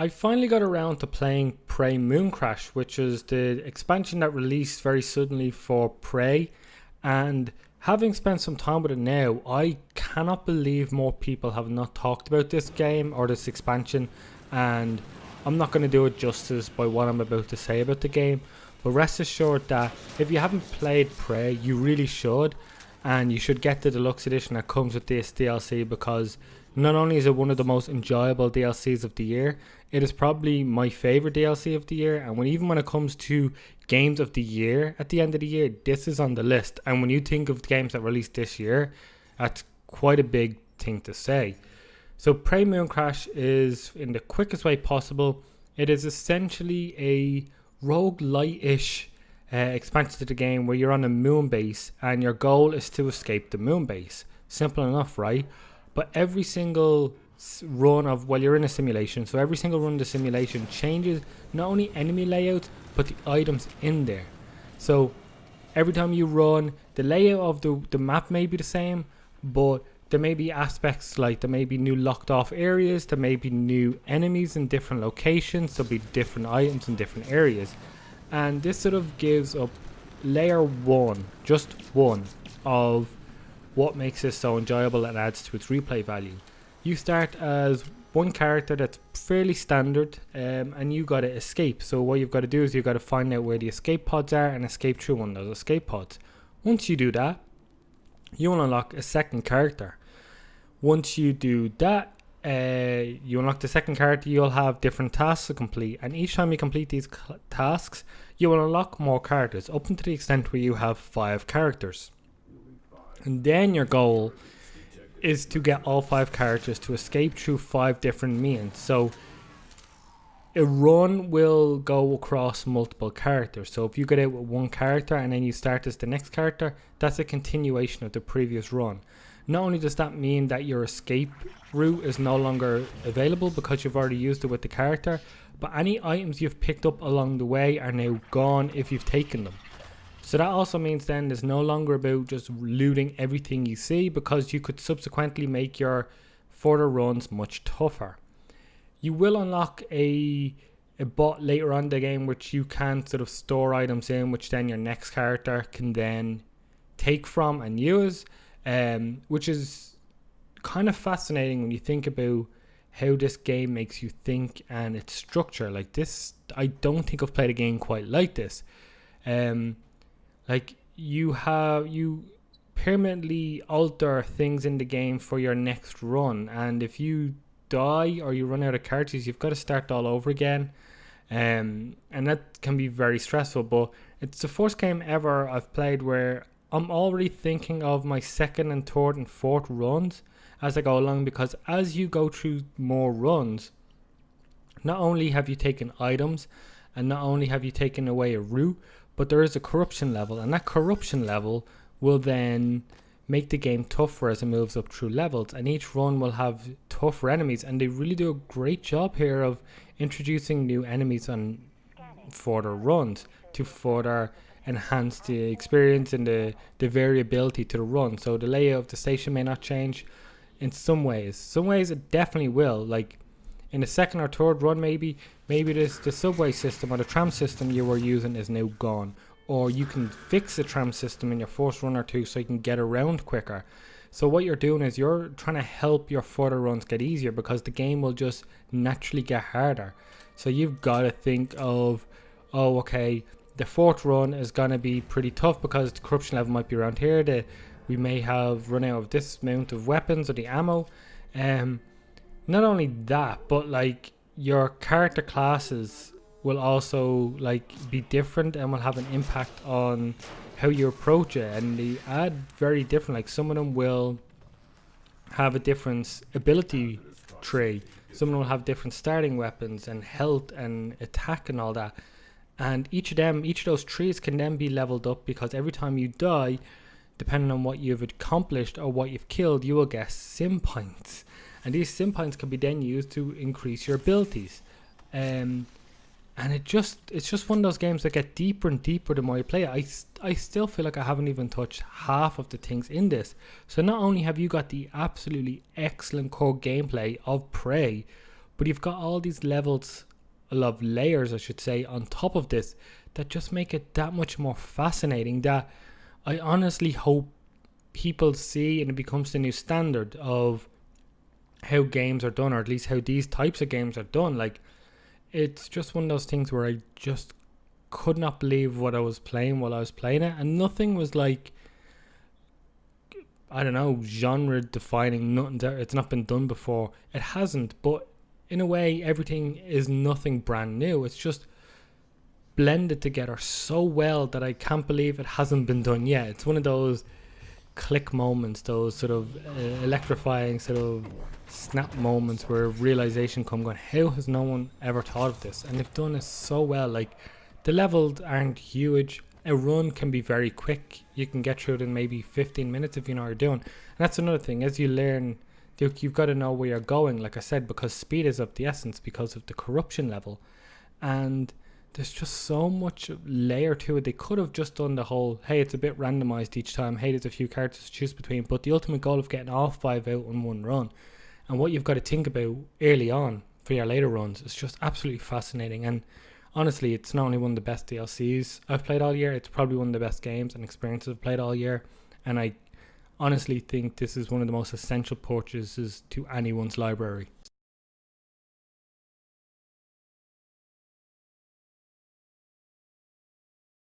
I finally got around to playing Prey Mooncrash, which is the expansion that released very suddenly for Prey. And having spent some time with it now, I cannot believe more people have not talked about this game or this expansion. And I'm not going to do it justice by what I'm about to say about the game. But rest assured that if you haven't played Prey, you really should. And you should get the deluxe edition that comes with this DLC, because not only is it one of the most enjoyable DLCs of the year, it is probably my favourite DLC of the year. And even when it comes to games of the year at the end of the year, this is on the list. And when you think of the games that released this year, that's quite a big thing to say. So Prey Mooncrash is, in the quickest way possible, it is essentially a roguelite-ish expansion to the game where you're on a moon base and your goal is to escape the moon base. Simple enough, right? But every single run of, well, you're in a simulation, so every single run of the simulation changes not only enemy layout but the items in there. So every time you run, the layout of the map may be the same, but there may be aspects like there may be new locked off areas, there may be new enemies in different locations, there'll be different items in different areas. And this sort of gives up layer one, just one, of what makes this so enjoyable and adds to its replay value. You start as one character that's fairly standard, and you got to escape. So what you've got to do is you've got to find out where the escape pods are and escape through one of those escape pods. Once you do that, you will unlock a second character. Once you do that, you unlock the second character, you'll have different tasks to complete, and each time you complete these tasks, you will unlock more characters, up to the extent where you have 5 characters. And then your goal is to get all 5 characters to escape through 5 different means. So a run will go across multiple characters. So if you get out with one character and then you start as the next character, that's a continuation of the previous run. Not only does that mean that your escape route is no longer available because you've already used it with the character, but any items you've picked up along the way are now gone if you've taken them. So that also means then it's no longer about just looting everything you see, because you could subsequently make your further runs much tougher. You will unlock a bot later on in the game which you can sort of store items in, which then your next character can then take from and use. Which is kind of fascinating when you think about how this game makes you think and its structure. Like this, I don't think I've played a game quite like this. Like you permanently alter things in the game for your next run, and if you die or you run out of characters, you've got to start all over again. And that can be very stressful, but it's the first game ever I've played where I'm already thinking of my second and third and fourth runs as I go along, because as you go through more runs, not only have you taken items and not only have you taken away a route, but there is a corruption level, and that corruption level will then make the game tougher as it moves up through levels, and each run will have tougher enemies, and they really do a great job here of introducing new enemies on further runs to further enhance the experience and the variability to the run. So the layout of the station may not change in some ways. It definitely will. Like in the second or third run, maybe the subway system or the tram system you were using is now gone, or you can fix the tram system in your first run or two so you can get around quicker. So what you're doing is you're trying to help your further runs get easier, because the game will just naturally get harder. So you've got to think of, oh, okay, the fourth run is going to be pretty tough because the corruption level might be around here. We may have run out of this amount of weapons or the ammo. Not only that, but like your character classes will also like be different and will have an impact on how you approach it, and they add very different. Like some of them will have a different ability tree, some of them will have different starting weapons and health and attack and all that. And each of those trees can then be leveled up, because every time you die, depending on what you've accomplished or what you've killed, you will get sim points. And these sim points can be then used to increase your abilities. And it's just one of those games that get deeper and deeper the more you play it. I still feel like I haven't even touched half of the things in this. So not only have you got the absolutely excellent core gameplay of Prey, But you've got all these levels of layers, I should say, on top of this that just make it that much more fascinating, that I honestly hope people see and it becomes the new standard of how games are done, or at least how these types of games are done. Like, it's just one of those things where I just could not believe what I was playing while I was playing it, and nothing was like, I don't know, genre defining. Nothing there, it's not been done before. It hasn't, but in a way everything is nothing brand new. It's just blended together so well that I can't believe it hasn't been done yet. It's one of those click moments, those sort of electrifying sort of snap moments where realization come going, how has no one ever thought of this? And they've done it so well. Like, the levels aren't huge. A run can be very quick. You can get through it in maybe 15 minutes if you know what you're doing. And that's another thing. As you learn, you've got to know where you're going, like I said, because speed is of the essence because of the corruption level. And there's just so much layer to it. They could have just done the whole, hey, it's a bit randomized each time. Hey, there's a few characters to choose between. But the ultimate goal of getting all 5 out in one run, and what you've got to think about early on for your later runs, is just absolutely fascinating. And honestly, it's not only one of the best DLCs I've played all year, it's probably one of the best games and experiences I've played all year. And I honestly think this is one of the most essential purchases to anyone's library.